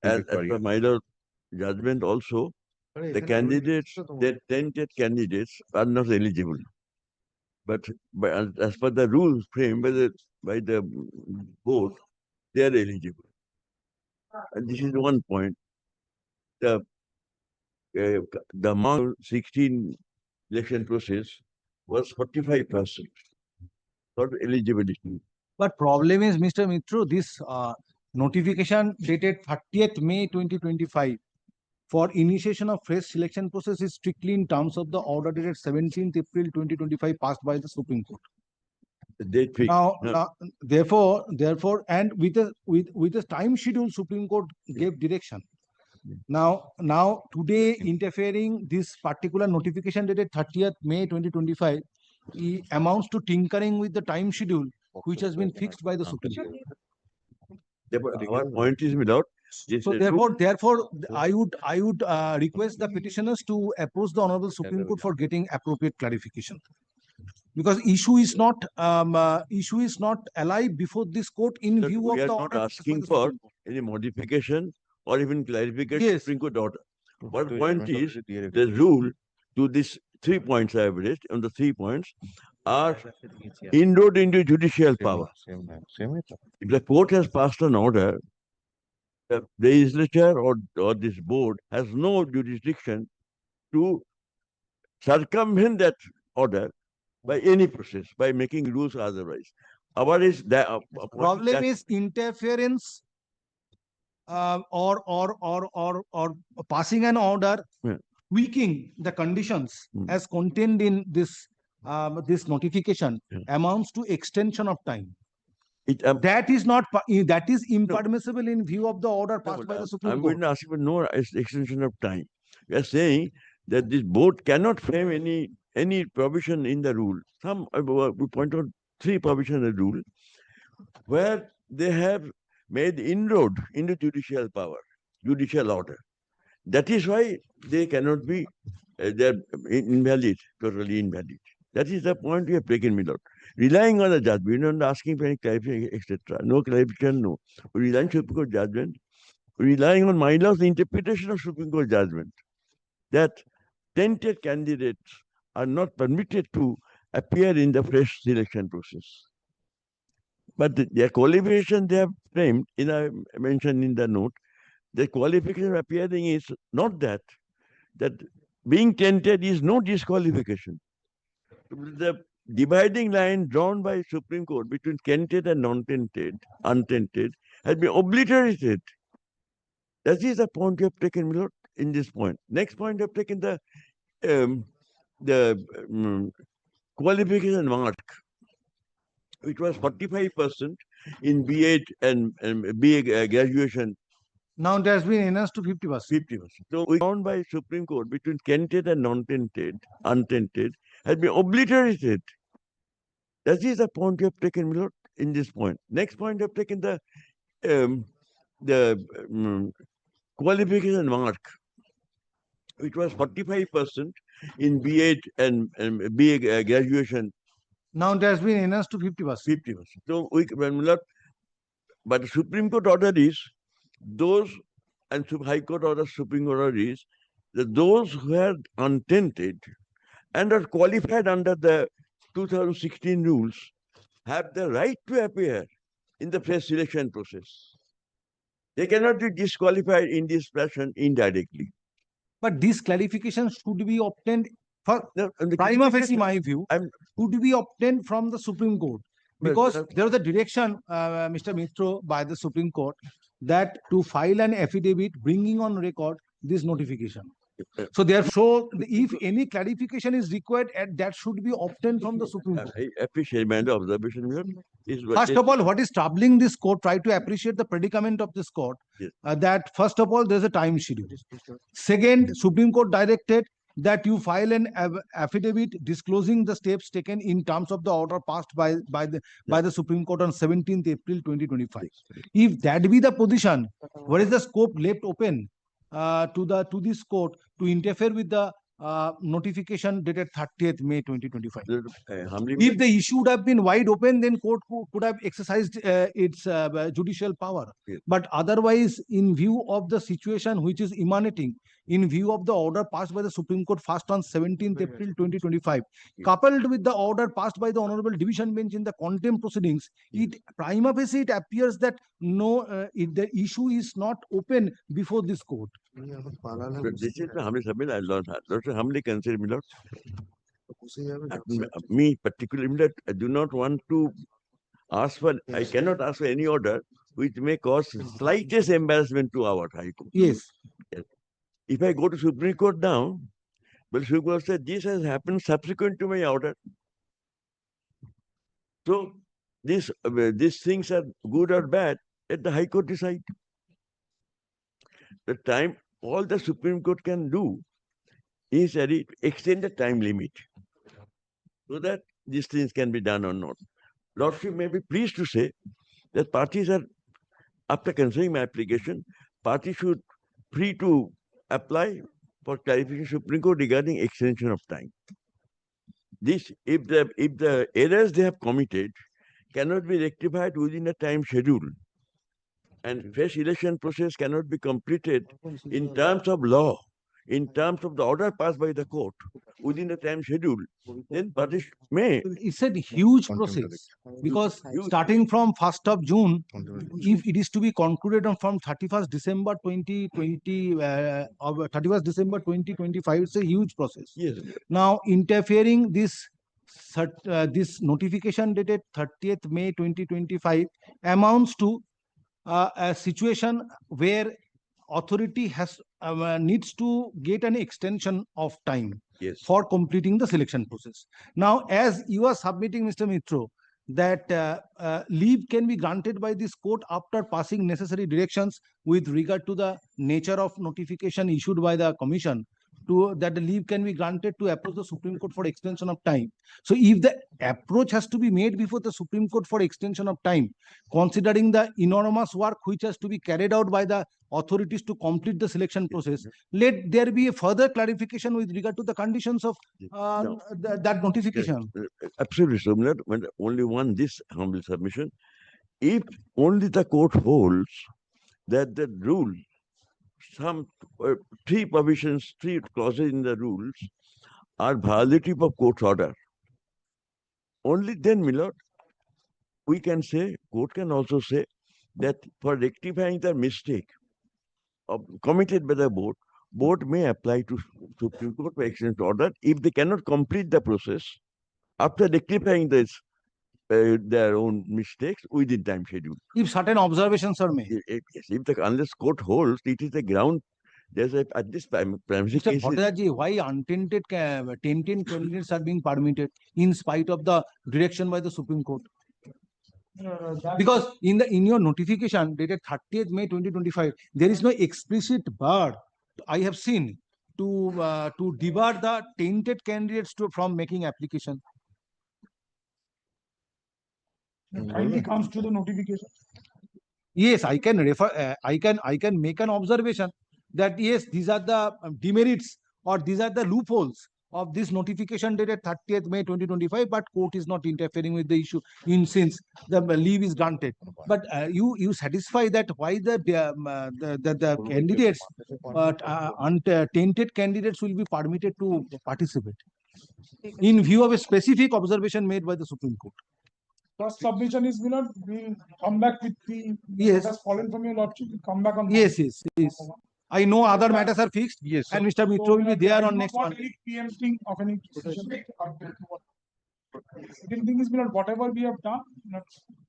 as per my lord judgment also, the candidates, the tainted candidates are not eligible. But as per the rules framed by the board, they are eligible. And this is one point. The the amount 16 election process was 45%, not eligibility. But problem is, Mr. Mitro, this notification dated 30th May 2025 for initiation of fresh selection process is strictly in terms of the order dated 17th April 2025 passed by the Supreme Court. The date fixed. Now, therefore, and with the time schedule, Supreme Court gave direction. Now, today interfering this particular notification dated 30th May 2025 amounts to tinkering with the time schedule which has been fixed by the Supreme Court. Our point is without. So therefore, I would request the petitioners to approach the Honorable Supreme Court for getting appropriate clarification, because issue is not alive before this court in Sir, view of we are the not order asking for any modification or even clarification. Yes. Supreme Court order. What point is the rule to these 3 points I have raised on the 3 points are inroad into judicial power. If the court has passed an order, the legislature or this board has no jurisdiction to circumvent that order by any process, by making rules or otherwise. Our is that problem is interference or passing an order tweaking the conditions as contained in this this notification amounts to extension of time. That is impermissible in view of the order passed by the Supreme I'm Court. going to ask for no extension of time. We are saying that this board cannot frame any provision in the rule. We point out 3 provisions in the rule where they have made inroad into judicial power, judicial order. That is why they cannot be, they are invalid, totally invalid. That is the point we have taken, my lord. Relying on the judgment, we are not asking for any clarification, etc. No clarification, no. We rely on Supreme Court judgment, relying on my lord's interpretation of Supreme Court judgment, that tainted candidates are not permitted to appear in the fresh selection process. But their qualification they have framed, I mentioned in the note, the qualification appearing is not that being tainted is no disqualification. The dividing line drawn by Supreme Court between tainted and non-tainted, untainted, has been obliterated. That is the point you have taken, my lord, in this point. Next point you have taken the qualification mark, which was 45% in B8 and BA graduation. Now it has been enhanced to 50%. 50%. So we found by Supreme Court between tainted and non-tainted, untainted, has been obliterated. That is the point you have taken, my lord, in this point. Next point you have taken the qualification mark, which was 45% in B8 and BA graduation. Now it has been enhanced to 50%. 50%. So but the Supreme Court order is those, and High Court order, Supreme Court order is that those who are untainted and are qualified under the 2016 rules have the right to appear in the fresh selection process. They cannot be disqualified in this fashion indirectly. But this clarification should be obtained for prima facie, my view, should be obtained from the Supreme Court. Because there was a direction, Mr. Mitro, by the Supreme Court that to file an affidavit bringing on record this notification. So therefore, if any clarification is required, that should be obtained from the Supreme Court. I appreciate my observation. First of all, what is troubling this court, try to appreciate the predicament of this court, that first of all, there's a time schedule. Second, Supreme Court directed that you file an affidavit disclosing the steps taken in terms of the order passed by the Supreme Court on 17th April 2025. If that be the position, what is the scope left open to this court to interfere with the notification dated 30th May 2025. How many? If the issue would have been wide open, then court could have exercised its judicial power. Yes. But otherwise, in view of the situation which is emanating, in view of the order passed by the Supreme Court first on 17th April 2025, Yes. coupled with the order passed by the Honorable Division Bench in the contempt proceedings, Yes. it prima facie it appears that the issue is not open before this court. So this is how many submit I learned. How many consider me, Lord? Me particularly, that I do not want to ask for. I cannot ask for any order which may cause slightest embarrassment to our High Court. Yes. If I go to Supreme Court now, well, Supreme Court said this has happened subsequent to my order. So these things are good or bad. Let the High Court decide. The time all the Supreme Court can do is extend the time limit so that these things can be done or not. Lordship may be pleased to say that parties are, after considering my application, parties should free to apply for clarification Supreme Court regarding extension of time. This, if the errors they have committed cannot be rectified within a time schedule, and fresh election process cannot be completed in terms of law, in terms of the order passed by the court within the time schedule, then parties may. It's a huge process because starting from 1st of June, if it is to be concluded from 31st December 2020 or 31st December 2025, it's a huge process. Yes. Now, interfering this notification dated 30th May 2025 amounts to a situation where authority has needs to get an extension of time Yes. for completing the selection process. Now, as you are submitting, Mr. Mitro, that leave can be granted by this court after passing necessary directions with regard to the nature of notification issued by the commission, to that the leave can be granted to approach the Supreme Court for extension of time. So if the approach has to be made before the Supreme Court for extension of time, considering the enormous work which has to be carried out by the authorities to complete the selection process, let there be a further clarification with regard to the conditions of No. that notification. Absolutely, Somnath. When only one this humble submission. If only the court holds that the rule, some three provisions, three clauses in the rules are violative of court's order, only then, my lord, we can say, court can also say that for rectifying the mistake committed by the board may apply to Supreme Court for extension order if they cannot complete the process after rectifying this their own mistakes within time schedule. If certain observations are made. Unless court holds, it is the ground. There's at this time, Mr. Bhattacharya, why tainted candidates are being permitted in spite of the direction by the Supreme Court? Because in your notification dated 30th May 2025, there is no explicit bar I have seen to debar the tainted candidates from making application. Finally comes to the notification. Yes, I can refer. I can make an observation that yes, these are the demerits or these are the loopholes of this notification dated 30th May 2025, but court is not interfering with the issue since the leave is granted. But you satisfy that why the candidates, tainted candidates will be permitted to participate in view of a specific observation made by the Supreme Court. First submission is we'll come back with the yes. What has fallen from your lordship. We'll come back on. Yes. I know other matters are fixed. Yes, and Mr. Mitro will be there on next one. Any preempting of any decision. Second thing is, whatever we have done,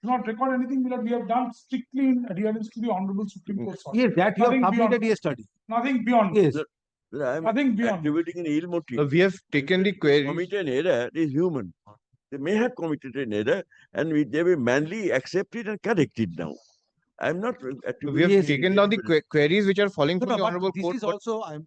not record anything. We have done strictly in adherence to the Honorable Supreme Court. Yes, that you have submitted yesterday. Nothing beyond. Yes. Nothing beyond. Activating an ill motive. We have taken the query. Commit an error is human. They may have committed an error, and they will manly accept it and correct it now. I'm not. We have taken down the queries which are falling from the Honorable Court.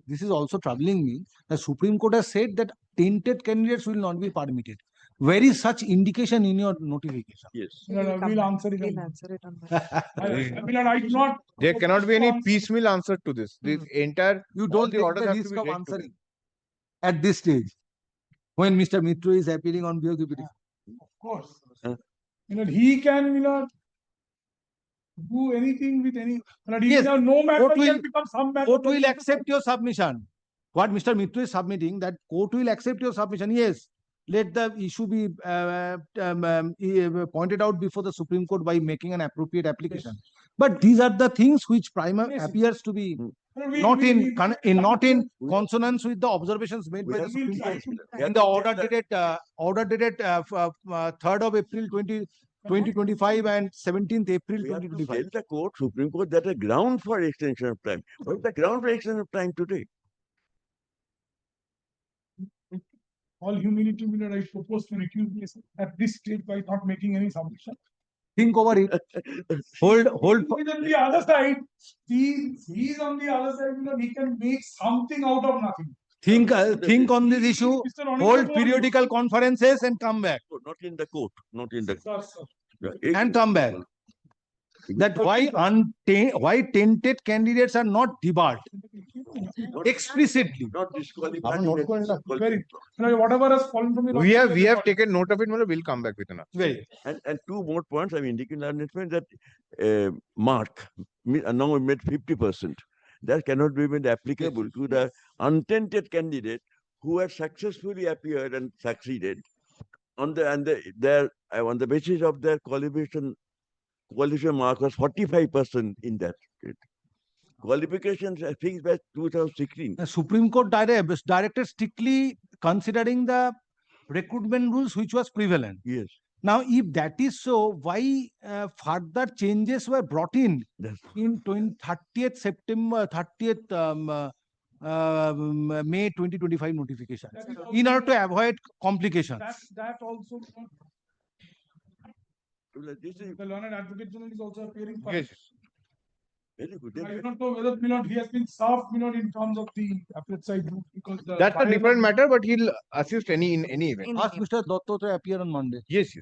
This is also troubling me. The Supreme Court has said that tainted candidates will not be permitted. Where is such indication in your notification? Yes. No, we'll answer it. We'll answer it on I do not. There cannot be any piecemeal answer to this. The entire you don't the take orders the have to risk be of read answering. at this stage when Mr. Mitra is appealing on behalf of the petition. Of course. Huh? He can, do anything with any, Yes, no matter court he can will- become some matter. Court will accept your submission. What Mr. Mitra is submitting, that court will accept your submission. Yes, let the issue be pointed out before the Supreme Court by making an appropriate application. But these are the things which prima Yes. appears to be We- not we- in we- not in consonance with the observations made We by the have Supreme to- Court we have in the to order check dated 3rd of April 2025 and 17th April We have to 2025. tell the court, Supreme Court, that a ground for extension of time. What is the ground for extension of time today? all humility, I propose to recuse myself at this stage by not making any submission. Think over it. Hold. He's on the other side. He's on the other side. He can make something out of nothing. Think on this issue. Mr. Anil Hold Kapoor- periodical conferences and come back. No, not in the court, not in the. Sir, sir. Yeah, And come back. That why tainted candidates are not debarred explicitly. Not disqualified. note kore na. Very. Whatever has fallen from the. We have taken note of it, we'll come back with another. Very. And two more points I'm indicating that mark, now we made 50%. That cannot be made applicable to the untainted candidate who has successfully appeared and succeeded on the basis of their qualification mark was 45% in that state. Qualifications are fixed by 2016. The Supreme Court directed strictly considering the recruitment rules which was prevalent. Yes. Now, if that is so, why further changes were brought in That's in 30th May 2025 notification That is in also- order to avoid complications? That also. this is The learned advocate general is also appearing. For Yes. very good. I do not know whether he has been served in terms of the appellate side route because the. That's a buyer- different matter, but he'll assist in any event. Ask Mr. Dotto to appear on Monday. Yes.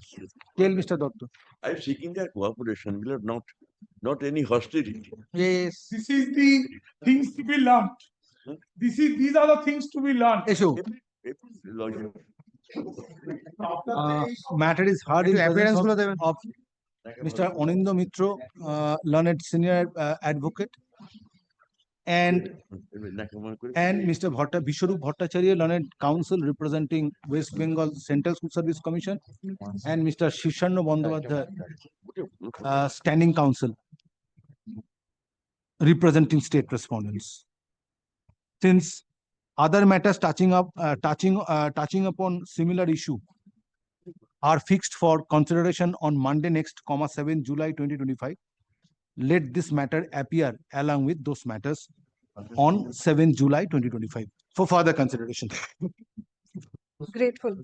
Tell Mr. Dotto. I'm seeking their cooperation, not any hostility. Yes. This is the things to be learned. Huh? These are the things to be learned. Issue. Lawyer. Matter is heard in একটু appearance গুলো presence দেবেন। of Mr. Onindo Mitro, learned senior advocate, and Mr. Vishwarup Bhattacharya, learned counsel representing West Bengal Central School Service Commission, and Mr. Shishanno Bandyopadhyay, standing counsel representing state respondents. Since other matters touching upon similar issue are fixed for consideration on Monday next, 7 July 2025. Let this matter appear along with those matters on 7 July 2025 for further consideration. Grateful.